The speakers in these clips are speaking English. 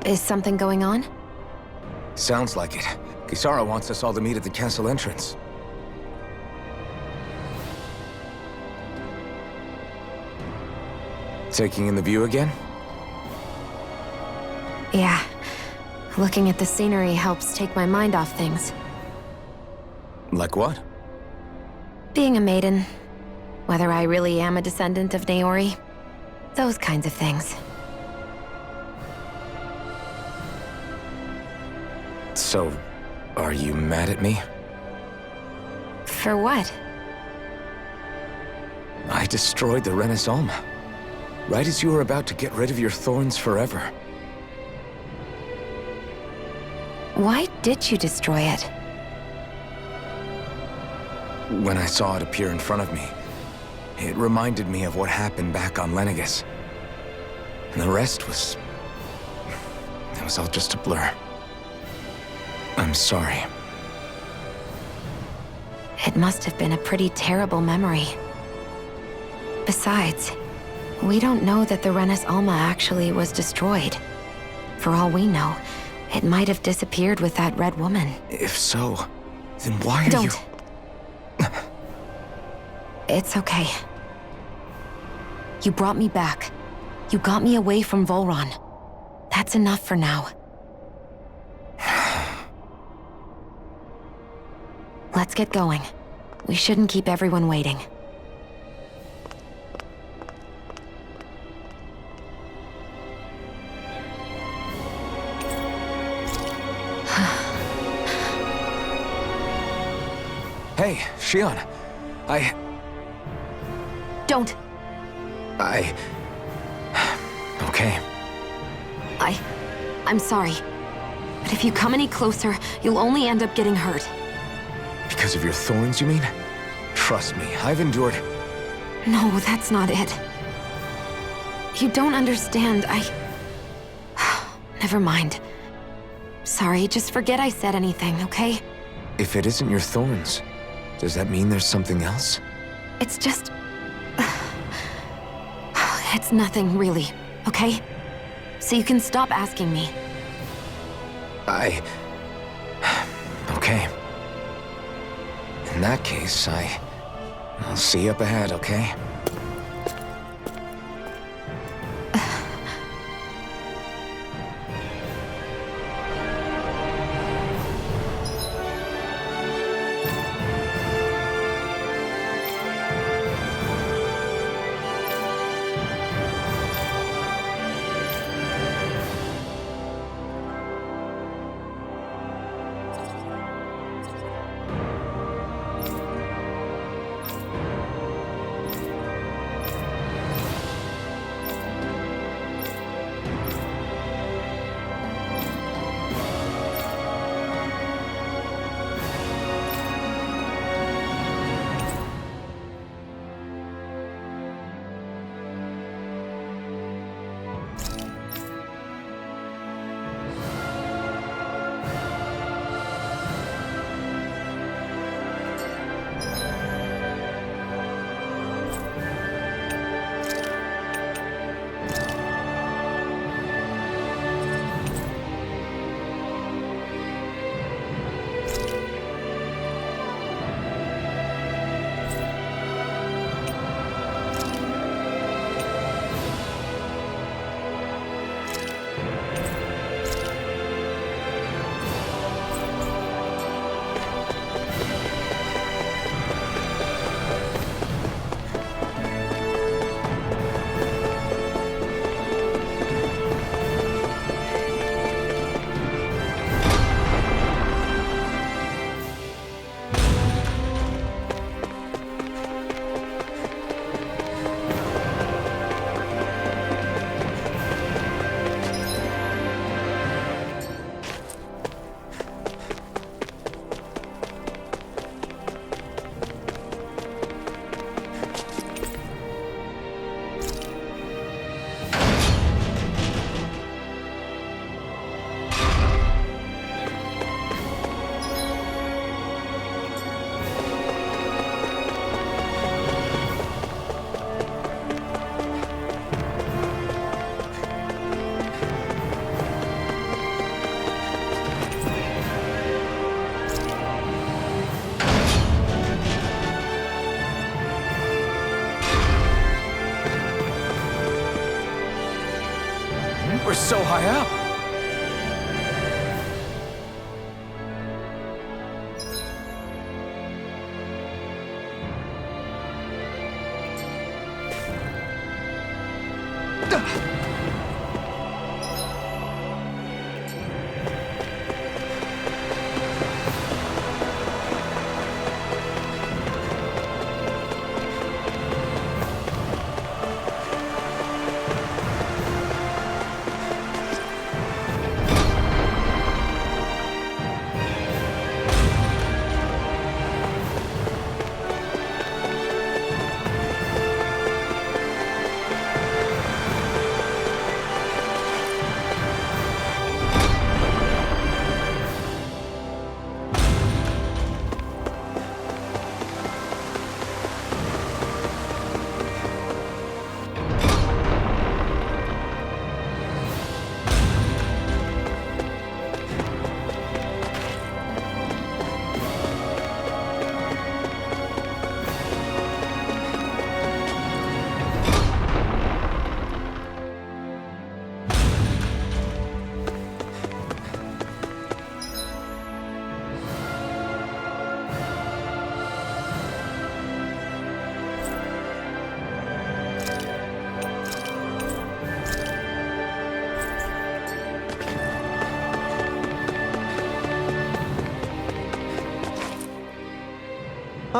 Is something going on? Sounds like it. Kisara wants us all to meet at the castle entrance. Taking in the view again? Yeah. Looking at the scenery helps take my mind off things. Like what? Being a maiden. Whether I really am a descendant of Naori. Those kinds of things. So, are you mad at me? For what? I destroyed the Renaissance. Right as you were about to get rid of your thorns forever. Why did you destroy it? When I saw it appear in front of me, it reminded me of what happened back on Lenegus. And the rest was... it was all just a blur. I'm sorry. It must have been a pretty terrible memory. Besides, we don't know that the Renis Alma actually was destroyed. For all we know, it might have disappeared with that red woman. If so, then why are you... Don't. It's okay. You brought me back. You got me away from Volron. That's enough for now. Let's get going. We shouldn't keep everyone waiting. Hey, Shion. Don't. Okay. I'm sorry. But if you come any closer, you'll only end up getting hurt. Because of your thorns, you mean? Trust me, I've endured... No, that's not it. You don't understand, Never mind. Sorry, just forget I said anything, okay? If it isn't your thorns, does that mean there's something else? It's just... It's nothing, really, okay? So you can stop asking me. Okay. In that case, I'll see you up ahead, okay? We're so high up.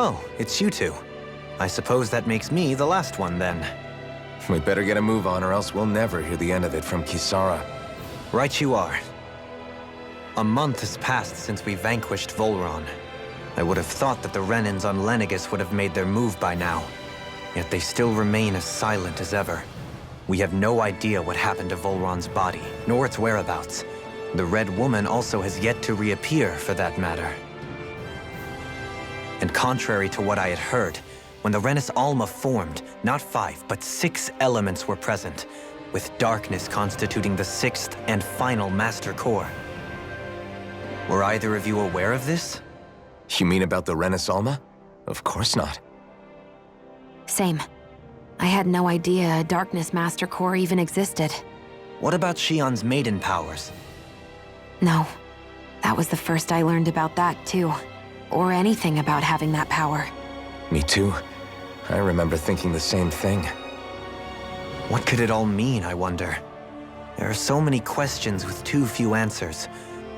Oh, it's you two. I suppose that makes me the last one, then. We better get a move on, or else we'll never hear the end of it from Kisara. Right you are. A month has passed since we vanquished Volron. I would have thought that the Renans on Lenegis would have made their move by now. Yet they still remain as silent as ever. We have no idea what happened to Volron's body, nor its whereabouts. The Red Woman also has yet to reappear, for that matter. And contrary to what I had heard, when the Renis Alma formed, not 5, but 6 elements were present, with darkness constituting the 6th and final master core. Were either of you aware of this? You mean about the Renis Alma? Of course not. Same. I had no idea a Darkness Master Core even existed. What about Shion's maiden powers? No. That was the first I learned about that, too. Or anything about having that power. Me too. I remember thinking the same thing. What could it all mean, I wonder? There are so many questions with too few answers,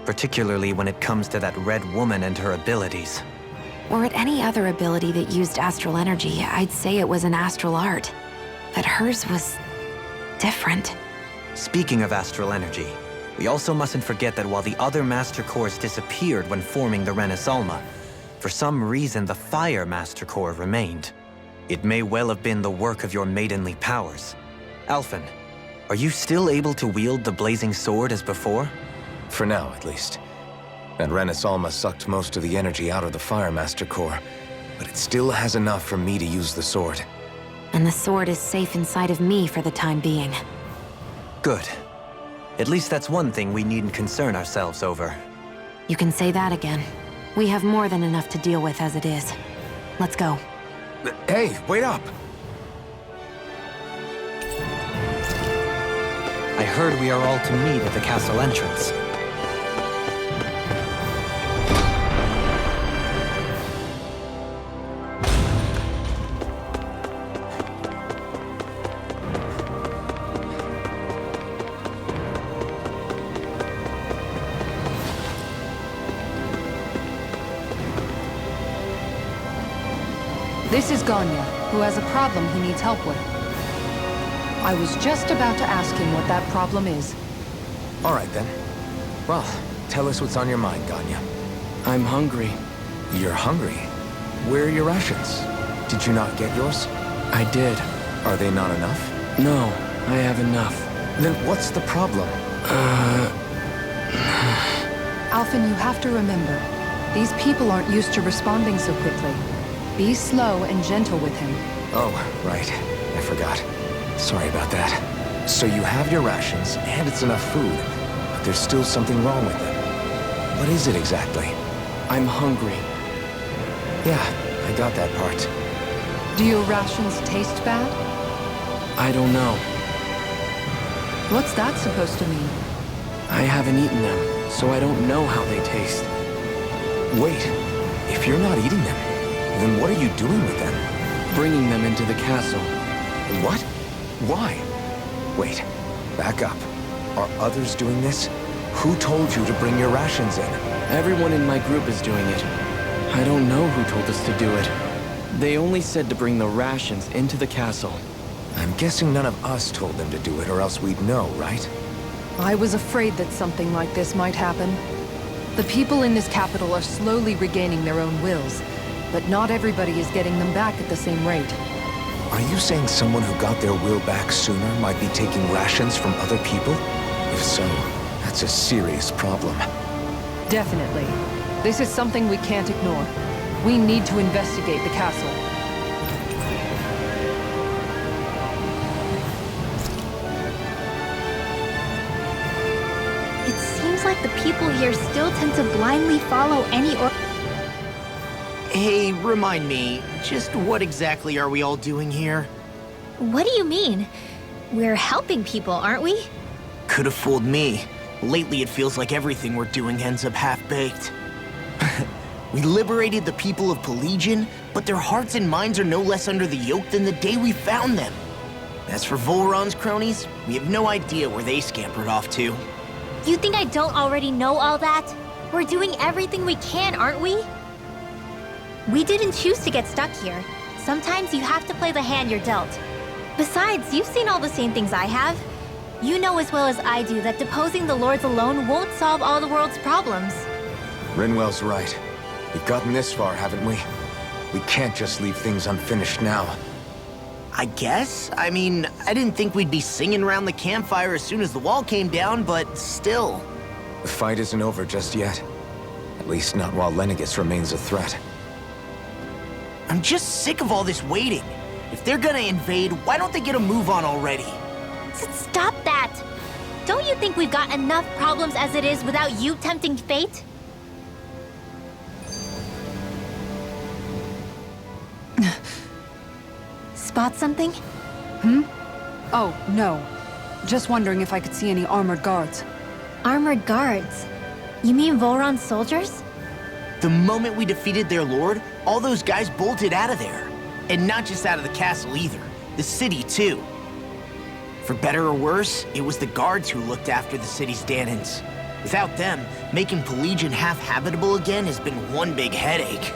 particularly when it comes to that Red Woman and her abilities. Were it any other ability that used astral energy, I'd say it was an astral art. But hers was different. Speaking of astral energy, we also mustn't forget that while the other Master Cores disappeared when forming the Renis Alma, for some reason the Fire Master Core remained. It may well have been the work of your maidenly powers. Alphen, are you still able to wield the blazing sword as before? For now, at least. That Renis Alma sucked most of the energy out of the Fire Master Core, but it still has enough for me to use the sword. And the sword is safe inside of me for the time being. Good. At least that's one thing we needn't concern ourselves over. You can say that again. We have more than enough to deal with as it is. Let's go. Hey, wait up! I heard we are all to meet at the castle entrance. This is Ganya, who has a problem he needs help with. I was just about to ask him what that problem is. All right, then. Well, tell us what's on your mind, Ganya. I'm hungry. You're hungry? Where are your rations? Did you not get yours? I did. Are they not enough? No, I have enough. Then what's the problem? Alphen, you have to remember, these people aren't used to responding so quickly. Be slow and gentle with him. Oh, right. I forgot. Sorry about that. So you have your rations, and it's enough food, but there's still something wrong with them. What is it exactly? I'm hungry. Yeah, I got that part. Do your rations taste bad? I don't know. What's that supposed to mean? I haven't eaten them, so I don't know how they taste. Wait, if you're not eating them, then what are you doing with them? Bringing them into the castle. What? Why? Wait, back up. Are others doing this? Who told you to bring your rations in? Everyone in my group is doing it. I don't know who told us to do it. They only said to bring the rations into the castle. I'm guessing none of us told them to do it, or else we'd know, right? I was afraid that something like this might happen. The people in this capital are slowly regaining their own wills, but not everybody is getting them back at the same rate. Are you saying someone who got their will back sooner might be taking rations from other people? If so, that's a serious problem. Definitely. This is something we can't ignore. We need to investigate the castle. It seems like the people here still tend to blindly follow any or... Hey, remind me, just what exactly are we all doing here? What do you mean? We're helping people, aren't we? Could have fooled me. Lately, it feels like everything we're doing ends up half-baked. We liberated the people of Pelegion, but their hearts and minds are no less under the yoke than the day we found them. As for Volron's cronies, we have no idea where they scampered off to. You think I don't already know all that? We're doing everything we can, aren't we? We didn't choose to get stuck here. Sometimes you have to play the hand you're dealt. Besides, you've seen all the same things I have. You know as well as I do that deposing the lords alone won't solve all the world's problems. Rinwell's right. We've gotten this far, haven't we? We can't just leave things unfinished now. I guess? I mean, I didn't think we'd be singing around the campfire as soon as the wall came down, but still. The fight isn't over just yet. At least not while Lenegis remains a threat. I'm just sick of all this waiting. If they're gonna invade, why don't they get a move on already? Stop that! Don't you think we've got enough problems as it is without you tempting fate? Spot something? Oh, no. Just wondering if I could see any armored guards. Armored guards? You mean Volron's soldiers? The moment we defeated their lord, all those guys bolted out of there. And not just out of the castle either. The city, too. For better or worse, it was the guards who looked after the city's Danans. Without them, making Pelegion half-habitable again has been one big headache.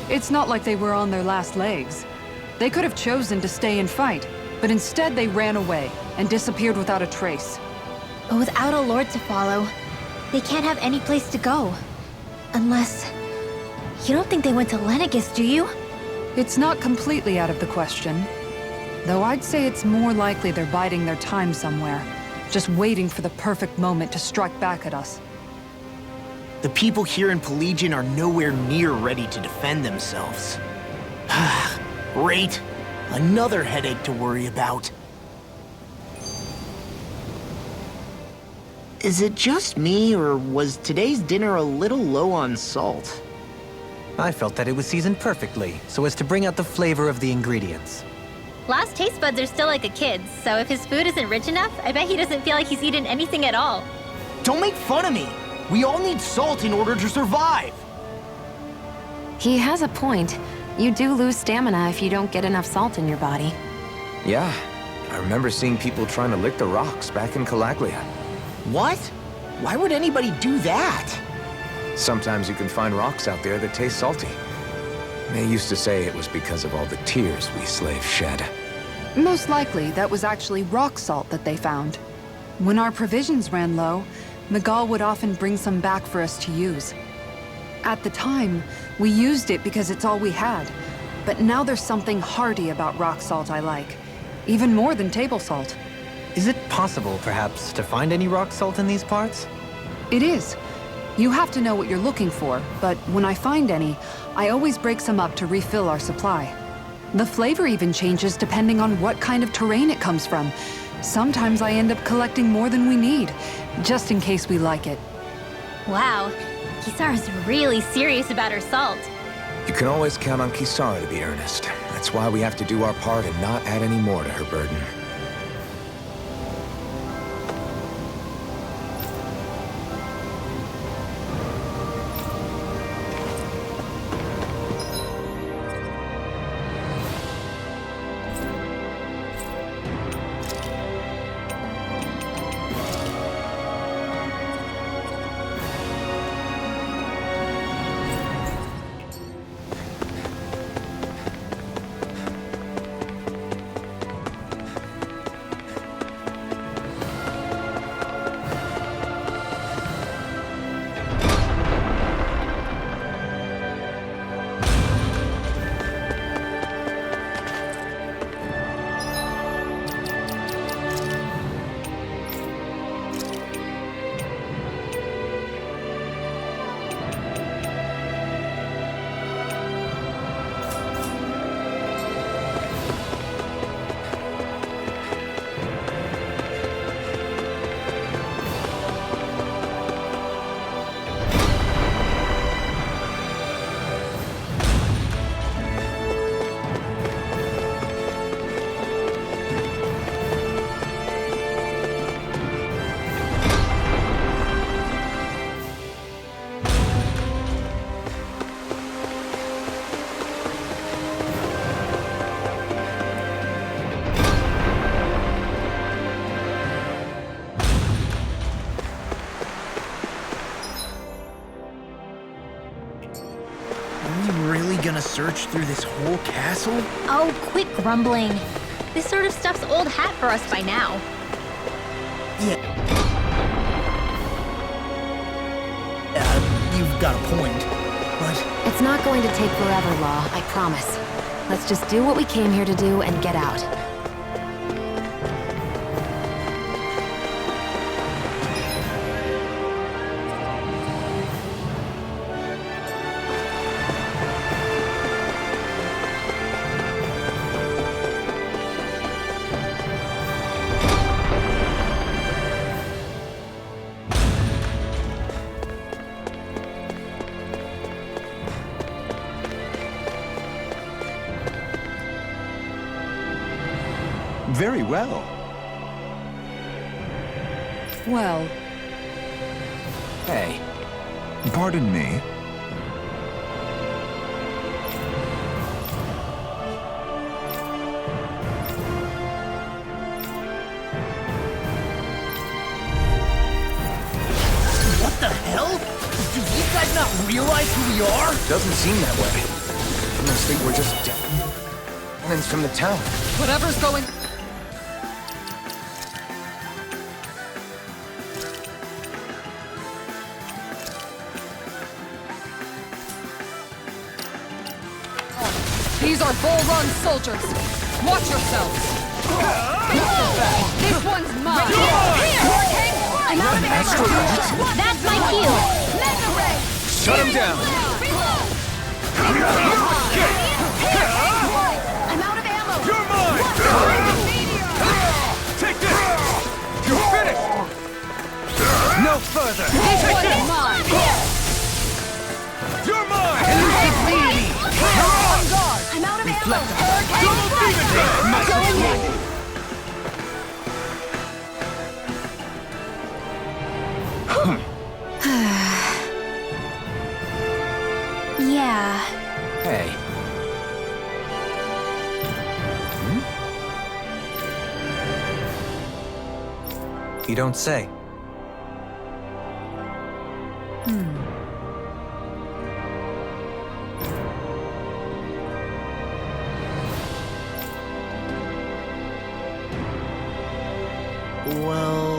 It's not like they were on their last legs. They could have chosen to stay and fight, but instead they ran away and disappeared without a trace. But without a lord to follow, they can't have any place to go. Unless... You don't think they went to Lenegis, do you? It's not completely out of the question. Though I'd say it's more likely they're biding their time somewhere, just waiting for the perfect moment to strike back at us. The people here in Pelegion are nowhere near ready to defend themselves. Great. Another headache to worry about. Is it just me, or was today's dinner a little low on salt? I felt that it was seasoned perfectly, so as to bring out the flavor of the ingredients. Last taste buds are still like a kid's, so if his food isn't rich enough, I bet he doesn't feel like he's eaten anything at all. Don't make fun of me! We all need salt in order to survive! He has a point. You do lose stamina if you don't get enough salt in your body. Yeah, I remember seeing people trying to lick the rocks back in Calaglia. What? Why would anybody do that? Sometimes you can find rocks out there that taste salty. They used to say it was because of all the tears we slaves shed. Most likely, that was actually rock salt that they found. When our provisions ran low, Miguel would often bring some back for us to use. At the time, we used it because it's all we had. But now there's something hearty about rock salt I like. Even more than table salt. Is it possible, perhaps, to find any rock salt in these parts? It is. You have to know what you're looking for, but when I find any, I always break some up to refill our supply. The flavor even changes depending on what kind of terrain it comes from. Sometimes I end up collecting more than we need, just in case we like it. Wow, Kisara's really serious about her salt. You can always count on Kisara to be earnest. That's why we have to do our part and not add any more to her burden. search through this whole castle? Oh, quit grumbling. This sort of stuff's old hat for us by now. You've got a point, but... It's not going to take forever, Law, I promise. Let's just do what we came here to do and get out. Very well. Well, Hey, Pardon me. What the hell? Do these guys not realize who we are? doesn't seem that way. I must think we're just demons from the town. whatever's going... These are Bull Run soldiers. Watch yourselves. This one's mine. Here! I'm out of ammo. That's my cue. Shut him down! I'm out of ammo. You're mine! Take this! You're finished! No further! This one's mine. You're mine! On guard. I'm out of ammo. Going in. Yeah. Hey, You don't say. Well...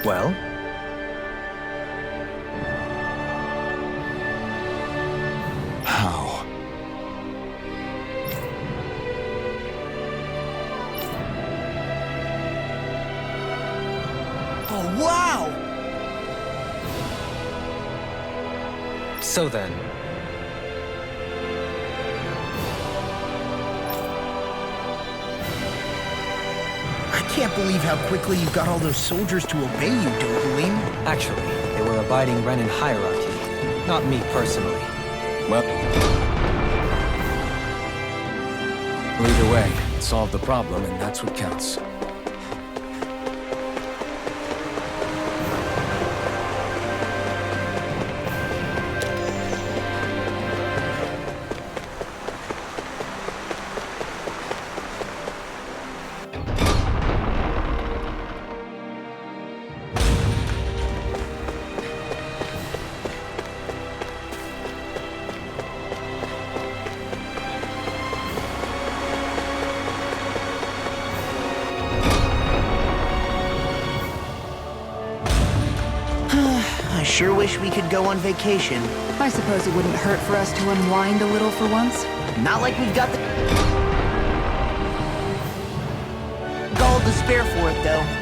Well? How? Oh, wow! So then, I can't believe how quickly you got all those soldiers to obey you, Dohalim. actually, they were abiding Renan hierarchy, not me personally. well... Either way, it solved the problem, and that's what counts. I sure wish we could go on vacation. I suppose it wouldn't hurt for us to unwind a little for once. Not like we've got the gall to spare for it, though.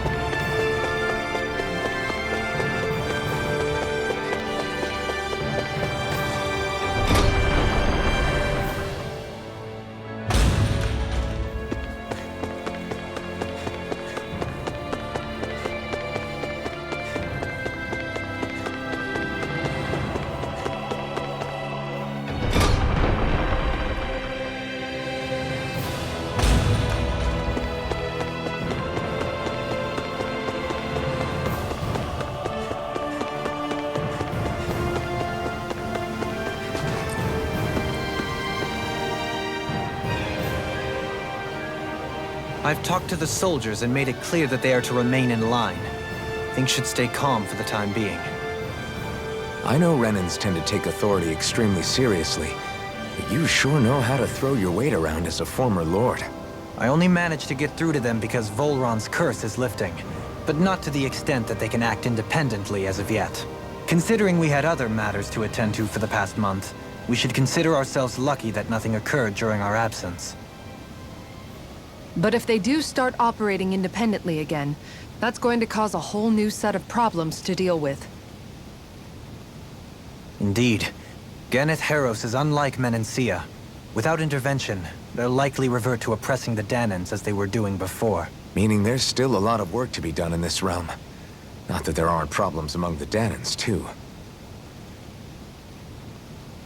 I've talked to the soldiers and made it clear that they are to remain in line. Things should stay calm for the time being. I know Renans tend to take authority extremely seriously, but you sure know how to throw your weight around as a former lord. I only managed to get through to them because Volron's curse is lifting, but not to the extent that they can act independently as of yet. Considering we had other matters to attend to for the past month, we should consider ourselves lucky that nothing occurred during our absence. But if they do start operating independently again, that's going to cause a whole new set of problems to deal with. Indeed. Geneth Haros is unlike Menancia. Without intervention, they'll likely revert to oppressing the Danans as they were doing before. Meaning there's still a lot of work to be done in this realm. Not that there aren't problems among the Danans, too.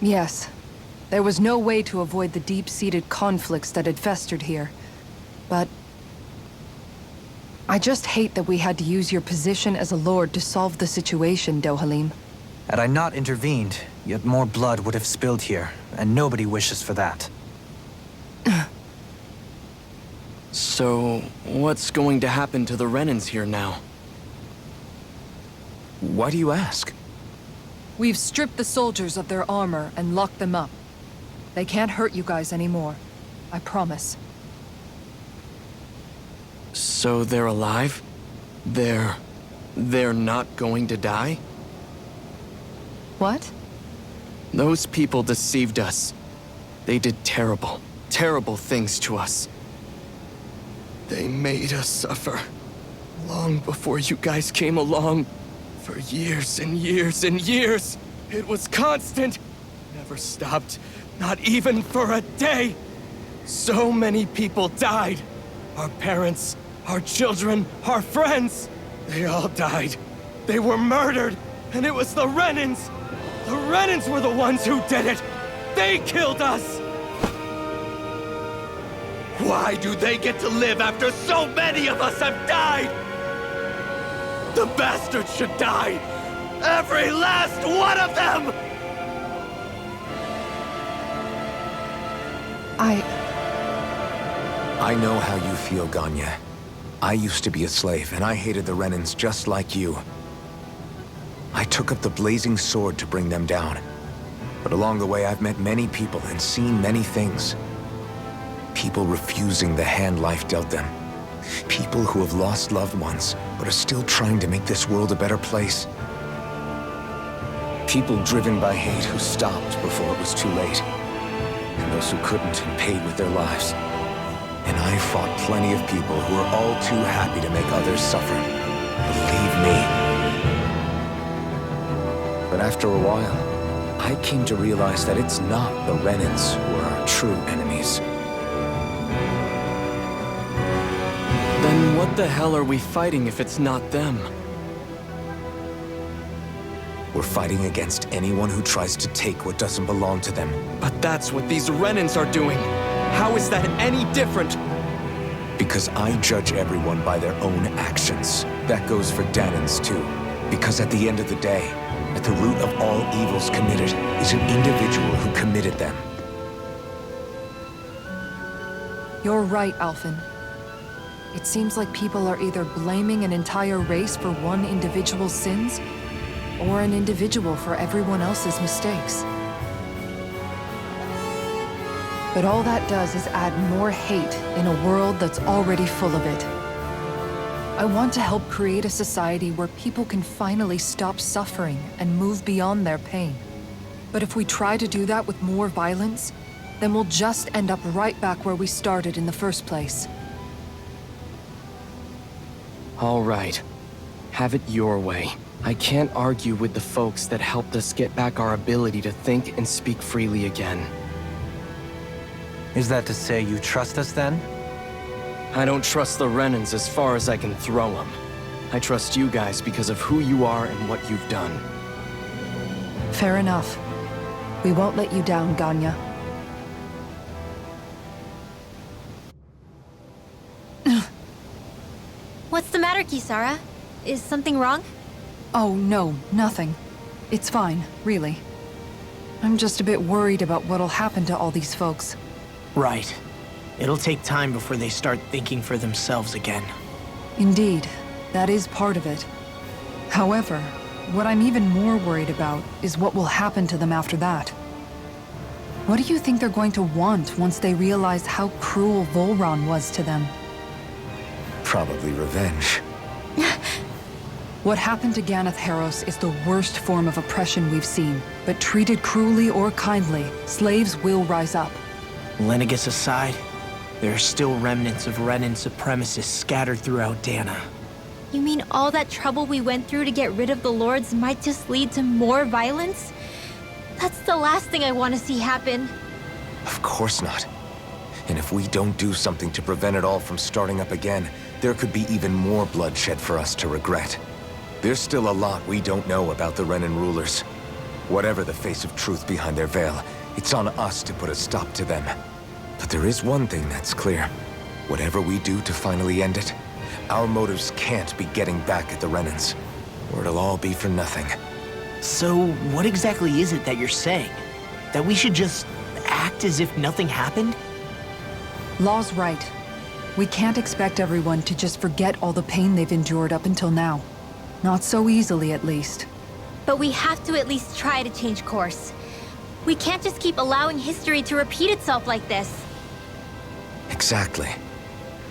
Yes. There was no way to avoid the deep-seated conflicts that had festered here. But I just hate that we had to use your position as a lord to solve the situation, Dohalim. Had I not intervened, yet more blood would have spilled here, and nobody wishes for that. So, what's going to happen to the Renans here now? Why do you ask? We've stripped the soldiers of their armor and locked them up. They can't hurt you guys anymore. I promise. So they're alive? They're not going to die? What? Those people deceived us. They did terrible, terrible things to us. They made us suffer. Long before you guys came along. For years and years and years. It was constant. Never stopped. Not even for a day. So many people died. Our parents, our children, our friends. They all died. They were murdered. And it was the Renans. The Renans were the ones who did it. They killed us. Why do they get to live after so many of us have died? The bastards should die! Every last one of them! I know how you feel, Ganya. I used to be a slave, and I hated the Renans just like you. I took up the blazing sword to bring them down. But along the way, I've met many people and seen many things. People refusing the hand life dealt them. People who have lost loved ones, but are still trying to make this world a better place. People driven by hate who stopped before it was too late. And those who couldn't and paid with their lives. And I fought plenty of people who were all too happy to make others suffer. Believe me. But after a while, I came to realize that it's not the Renans who are our true enemies. Then what the hell are we fighting if it's not them? We're fighting against anyone who tries to take what doesn't belong to them. But that's what these Renans are doing. How is that any different? Because I judge everyone by their own actions. That goes for Danans too. Because at the end of the day, at the root of all evils committed is an individual who committed them. You're right, Alphen. It seems like people are either blaming an entire race for one individual's sins, or an individual for everyone else's mistakes. But all that does is add more hate in a world that's already full of it. I want to help create a society where people can finally stop suffering and move beyond their pain. But if we try to do that with more violence, then we'll just end up right back where we started in the first place. All right. Have it your way. I can't argue with the folks that helped us get back our ability to think and speak freely again. Is that to say you trust us then? I don't trust the Renans as far as I can throw them. I trust you guys because of who you are and what you've done. Fair enough. We won't let you down, Ganya. What's the matter, Kisara? Is something wrong? Oh, no, nothing. It's fine, really. I'm just a bit worried about what'll happen to all these folks. Right. It'll take time before they start thinking for themselves again. Indeed, that is part of it. However, what I'm even more worried about is what will happen to them after that. What do you think they're going to want once they realize how cruel Volron was to them? Probably revenge. What happened to Ganeth Haros is the worst form of oppression we've seen, but treated cruelly or kindly, slaves will rise up. Lenegis aside, there are still remnants of Renan supremacists scattered throughout Dana. You mean all that trouble we went through to get rid of the Lords might just lead to more violence? That's the last thing I want to see happen. Of course not. And if we don't do something to prevent it all from starting up again, there could be even more bloodshed for us to regret. There's still a lot we don't know about the Renan rulers. Whatever the face of truth behind their veil, it's on us to put a stop to them. But there is one thing that's clear. Whatever we do to finally end it, our motives can't be getting back at the Renans, or it'll all be for nothing. So, what exactly is it that you're saying? That we should just act as if nothing happened? Law's right. We can't expect everyone to just forget all the pain they've endured up until now. Not so easily, at least. But we have to at least try to change course. We can't just keep allowing history to repeat itself like this. Exactly.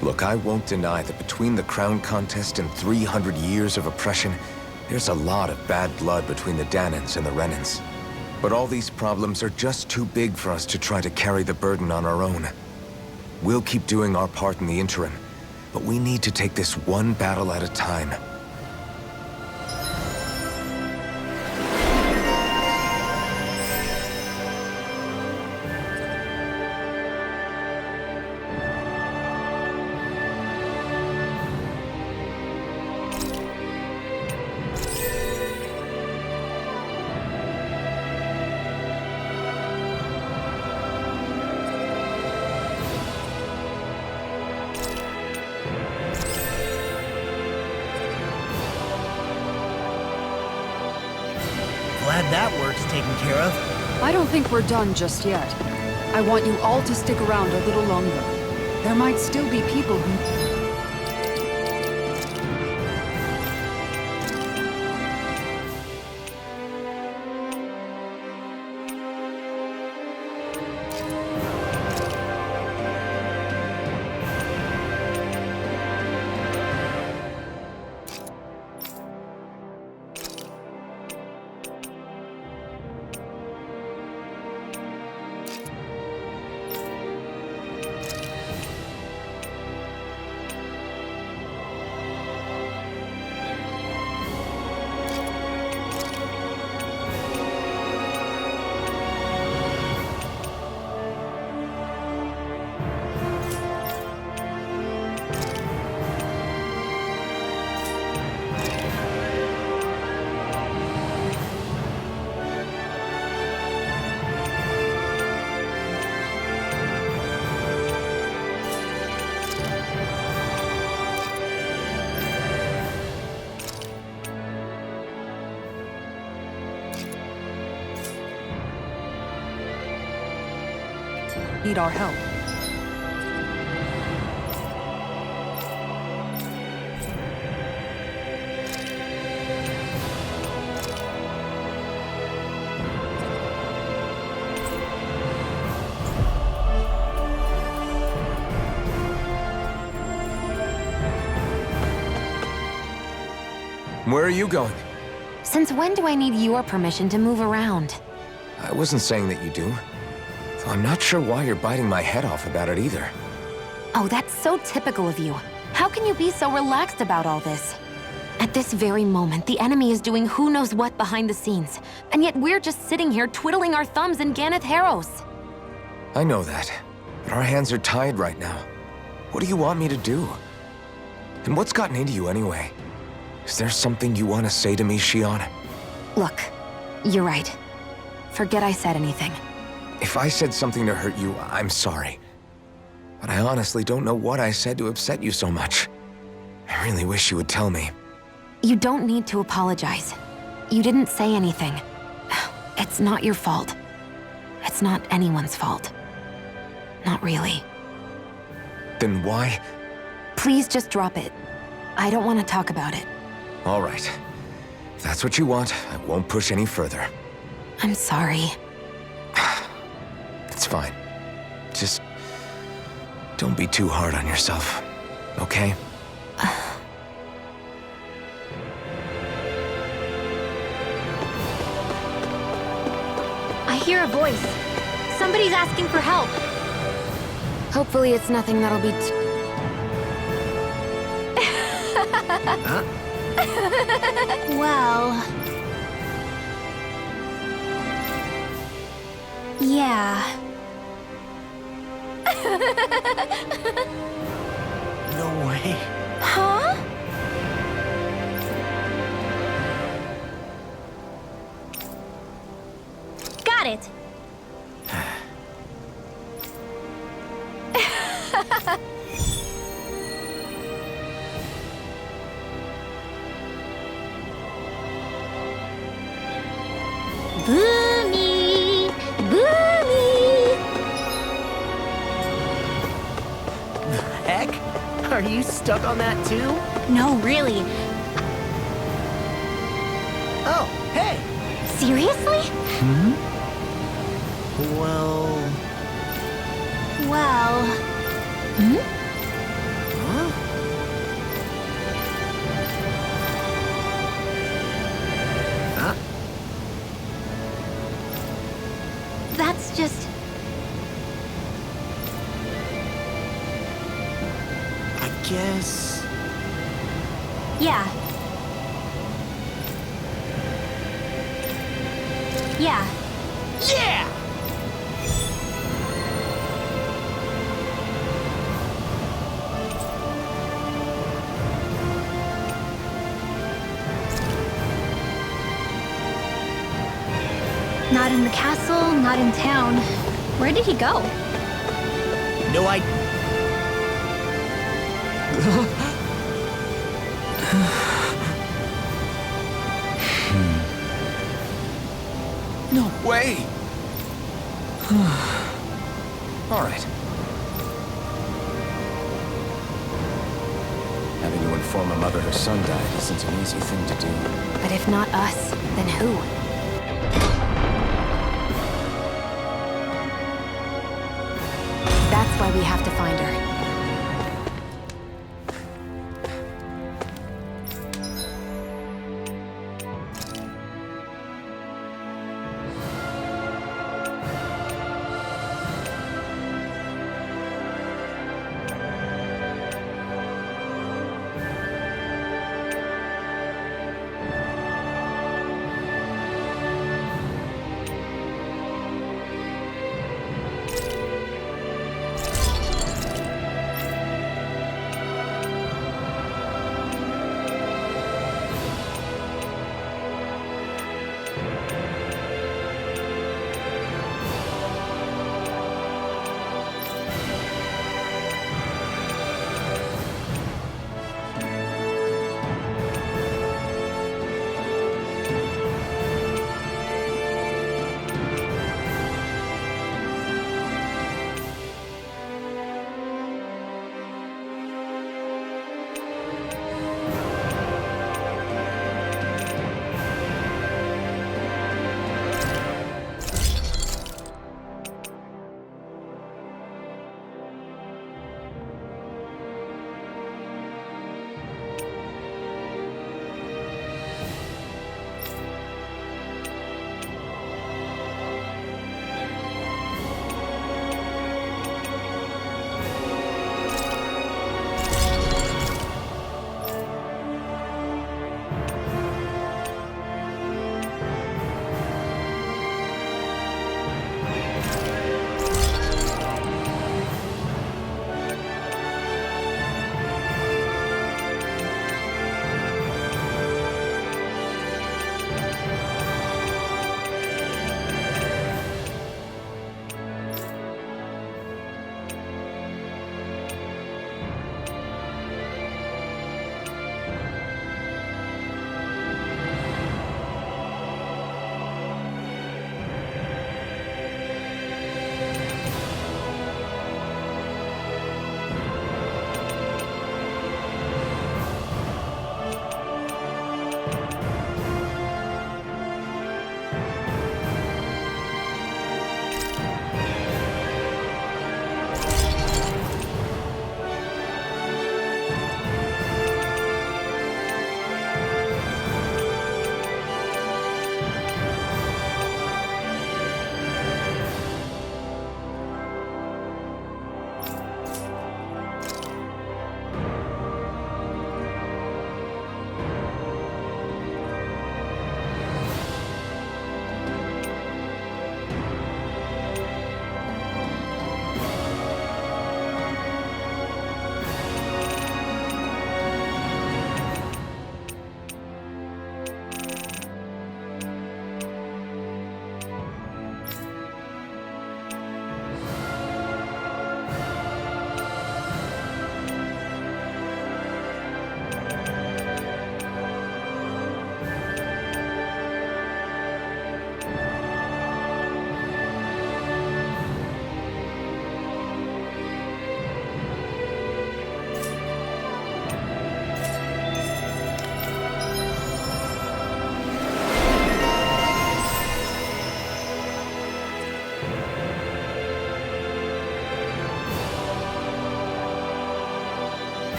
Look, I won't deny that between the crown contest and 300 years of oppression, there's a lot of bad blood between the Danans and the Renans. But all these problems are just too big for us to try to carry the burden on our own. We'll keep doing our part in the interim, but we need to take this one battle at a time. Glad that work's taken care of. I don't think we're done just yet. I want you all to stick around a little longer. There might still be people who... need our help. Where are you going? Since when do I need your permission to move around? I wasn't saying that you do. Though I'm not sure why you're biting my head off about it either. Oh, that's so typical of you. How can you be so relaxed about all this? At this very moment, the enemy is doing who knows what behind the scenes, and yet we're just sitting here twiddling our thumbs in Ganeth Haros. I know that, but our hands are tied right now. What do you want me to do? And what's gotten into you anyway? Is there something you want to say to me, Shion? Look, you're right. Forget I said anything. If I said something to hurt you, I'm sorry. But I honestly don't know what I said to upset you so much. I really wish you would tell me. You don't need to apologize. You didn't say anything. It's not your fault. It's not anyone's fault. Not really. Then why? Please just drop it. I don't want to talk about it. All right. If that's what you want, I won't push any further. I'm sorry. It's fine. Just don't be too hard on yourself, okay? I hear a voice. Somebody's asking for help. Hopefully it's nothing that'll be Well... Yeah. No way. Huh? Got it. Boomy! Boomy! Heck? Are you stuck on that too? No, really. Oh, hey! Seriously? Well... Well... Huh? Huh? That's just... I guess... Yeah. Yeah. Yeah! Not in the castle, not in town. Where did he go? No, I... No way! All right. Having to inform a mother her son died isn't an easy thing to do. But if not us, then who? That's why we have to find her.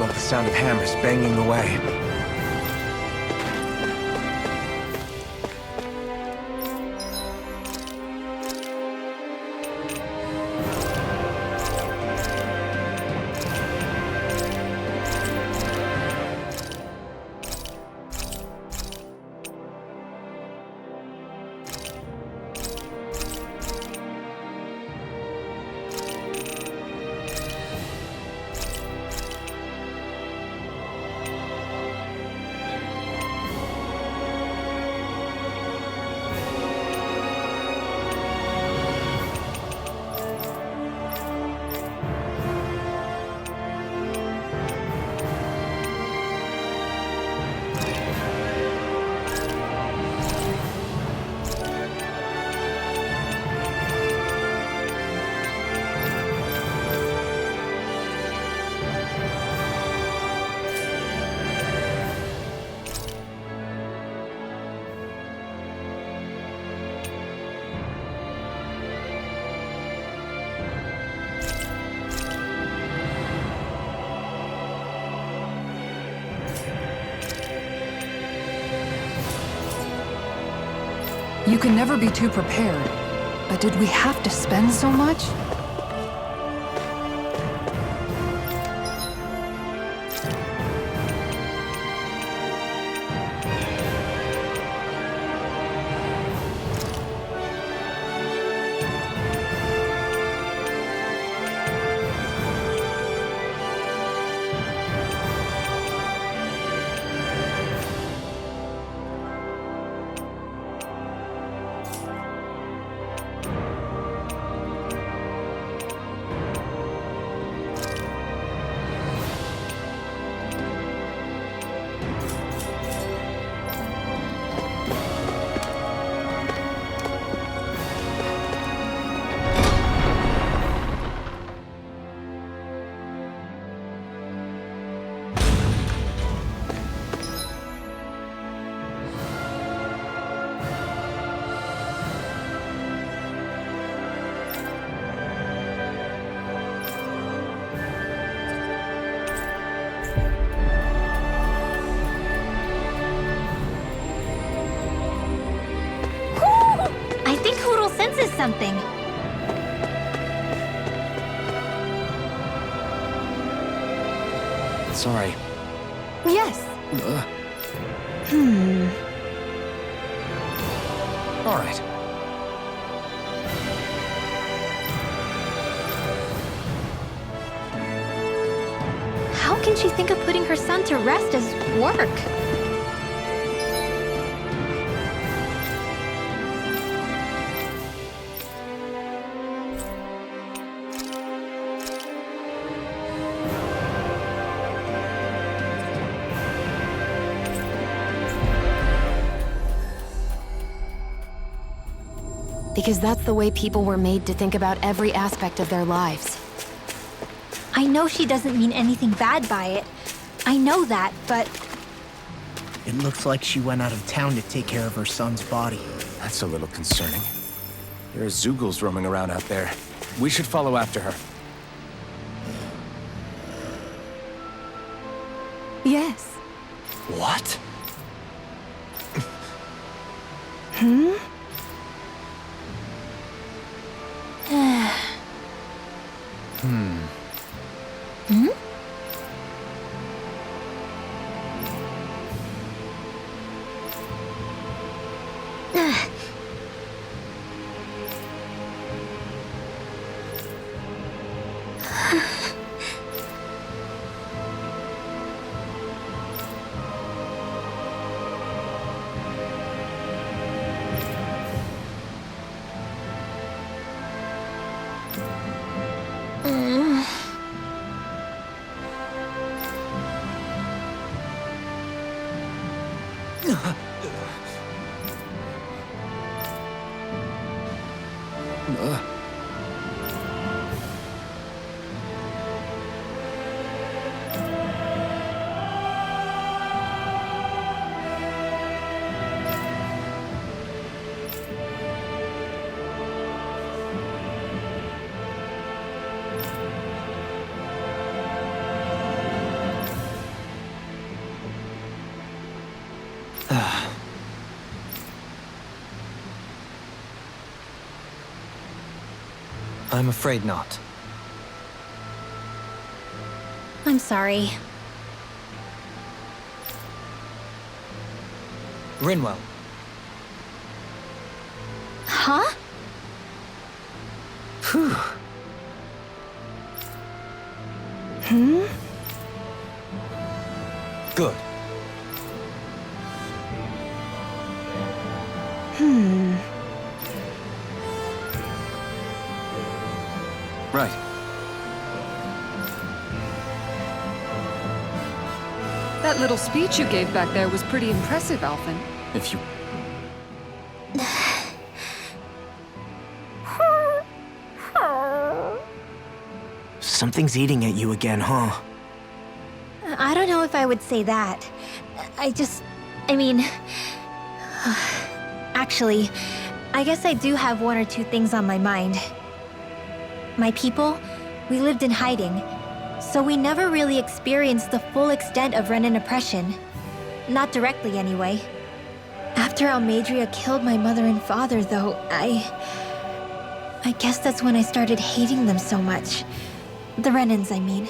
the sound of hammers banging away. You can never be too prepared. But did we have to spend so much? I think Hoodle senses something. Sorry. Yes. All right. How can she think of putting her son to rest as work? Because that's the way people were made to think about every aspect of their lives. I know she doesn't mean anything bad by it. I know that, but It looks like she went out of town to take care of her son's body. That's a little concerning. There are Zoogles roaming around out there. We should follow after her. Yes. What? I'm afraid not. I'm sorry. Rinwell, Huh? good. Right. That little speech you gave back there was pretty impressive, Alphen. If you... Something's eating at you again, huh? I don't know if I would say that. I mean... Actually, I guess I do have one or two things on my mind. My people, we lived in hiding, so we never really experienced the full extent of Renan oppression. Not directly, anyway. After Almadria killed my mother and father, though, I guess that's when I started hating them so much. The Renans, I mean.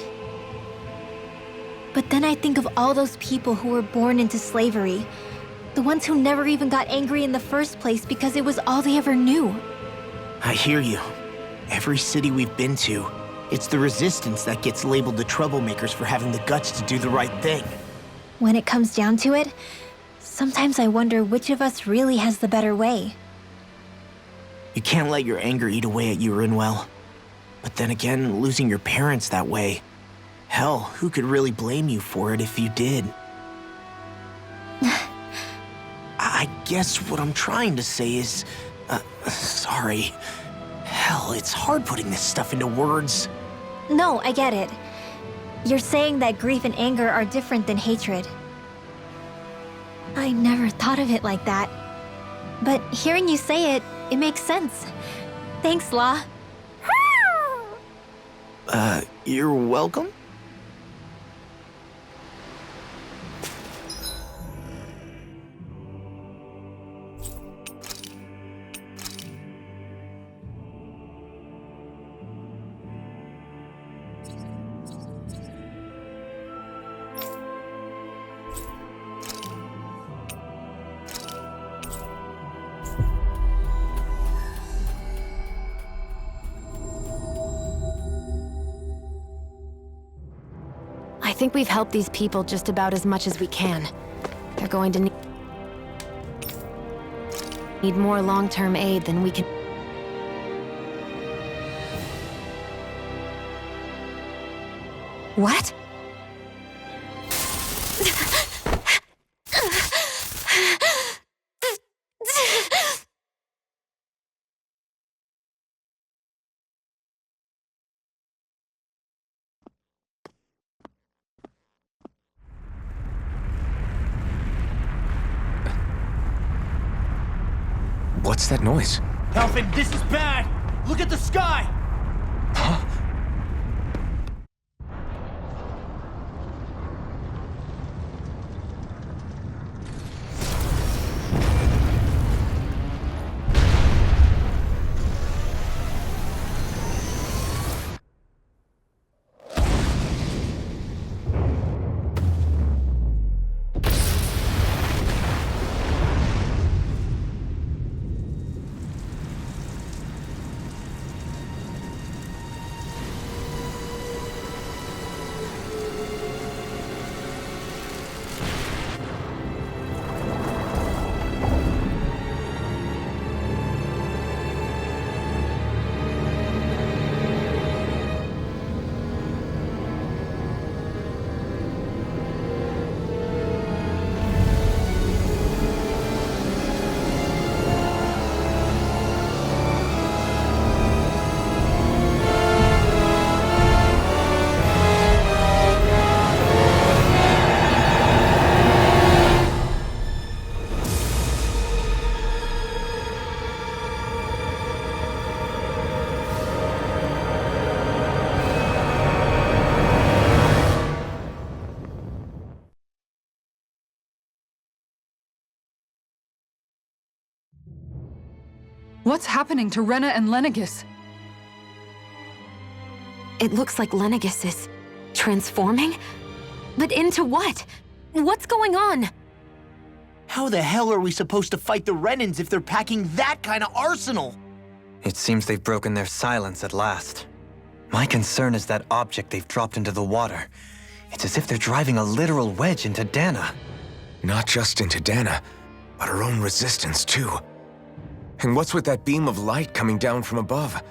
But then I think of all those people who were born into slavery. The ones who never even got angry in the first place because it was all they ever knew. I hear you. Every city we've been to, it's the resistance that gets labeled the troublemakers for having the guts to do the right thing. When it comes down to it, sometimes I wonder which of us really has the better way. You can't let your anger eat away at you, Rinwell. But then again, losing your parents that way... Hell, who could really blame you for it if you did? I guess what I'm trying to say is... sorry. Hell, it's hard putting this stuff into words. No, I get it. You're saying that grief and anger are different than hatred. I never thought of it like that. But hearing you say it, it makes sense. Thanks, La. You're welcome? I think we've helped these people just about as much as we can. They're going to need more long-term aid than we can... What? What's that noise? Alphen, this is bad! Look at the sky! Huh? What's happening to Rena and Lenegis? It looks like Lenegis is transforming? But into what? What's going on? How the hell are we supposed to fight the Renans if they're packing that kind of arsenal? It seems they've broken their silence at last. My concern is that object they've dropped into the water. It's as if they're driving a literal wedge into Dana. Not just into Dana, but her own resistance, too. And what's with that beam of light coming down from above?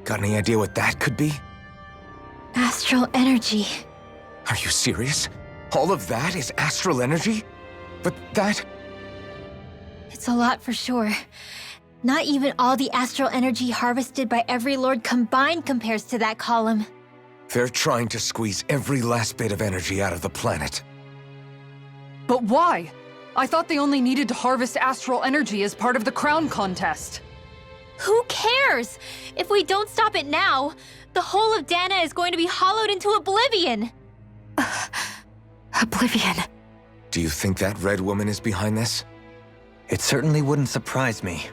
Got any idea what that could be? Astral energy. Are you serious? All of that is astral energy? But that... It's a lot for sure. Not even all the astral energy harvested by every lord combined compares to that column. They're trying to squeeze every last bit of energy out of the planet. But why? I thought they only needed to harvest astral energy as part of the crown contest. Who cares? If we don't stop it now, the whole of Dana is going to be hollowed into oblivion. Oblivion. Do you think that red woman is behind this? It certainly wouldn't surprise me.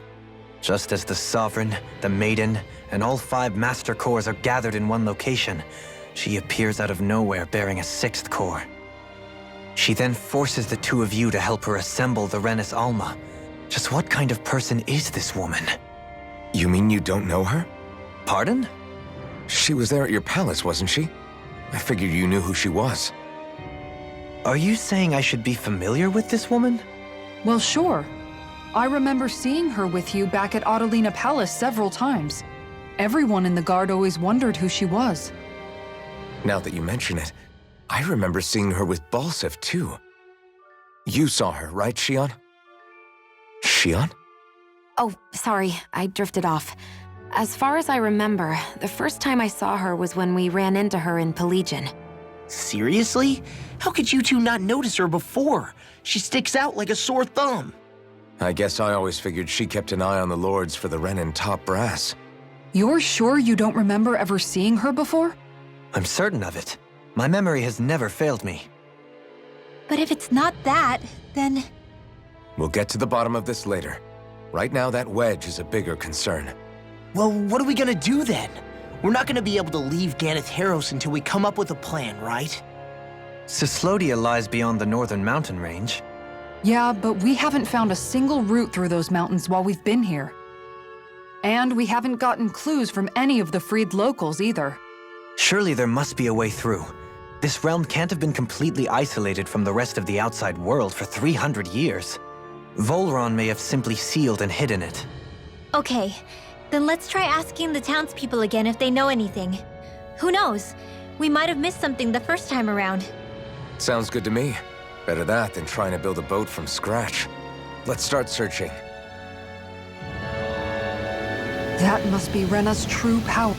Just as the Sovereign, the Maiden, and all 5 Master Cores are gathered in one location, she appears out of nowhere bearing a 6th core. She then forces the 2 of you to help her assemble the Renis Alma. Just what kind of person is this woman? You mean you don't know her? Pardon? She was there at your palace, wasn't she? I figured you knew who she was. Are you saying I should be familiar with this woman? Well, sure. I remember seeing her with you back at Adelina Palace several times. Everyone in the guard always wondered who she was. Now that you mention it, I remember seeing her with Balsif, too. You saw her, right, Shion? Shion? Oh, sorry, I drifted off. As far as I remember, the first time I saw her was when we ran into her in Pelagian. Seriously? How could you two not notice her before? She sticks out like a sore thumb. I guess I always figured she kept an eye on the lords for the Renin top brass. You're sure you don't remember ever seeing her before? I'm certain of it. My memory has never failed me. But if it's not that, then... We'll get to the bottom of this later. Right now, that wedge is a bigger concern. Well, what are we gonna do then? We're not gonna be able to leave Ganeth Haros until we come up with a plan, right? Cyslodia lies beyond the northern mountain range. Yeah, but we haven't found a single route through those mountains while we've been here. And we haven't gotten clues from any of the freed locals either. Surely there must be a way through. This realm can't have been completely isolated from the rest of the outside world for 300 years. Volron may have simply sealed and hidden it. Okay, then let's try asking the townspeople again if they know anything. Who knows? We might have missed something the first time around. Sounds good to me. Better that than trying to build a boat from scratch. Let's start searching. That must be Rena's true power.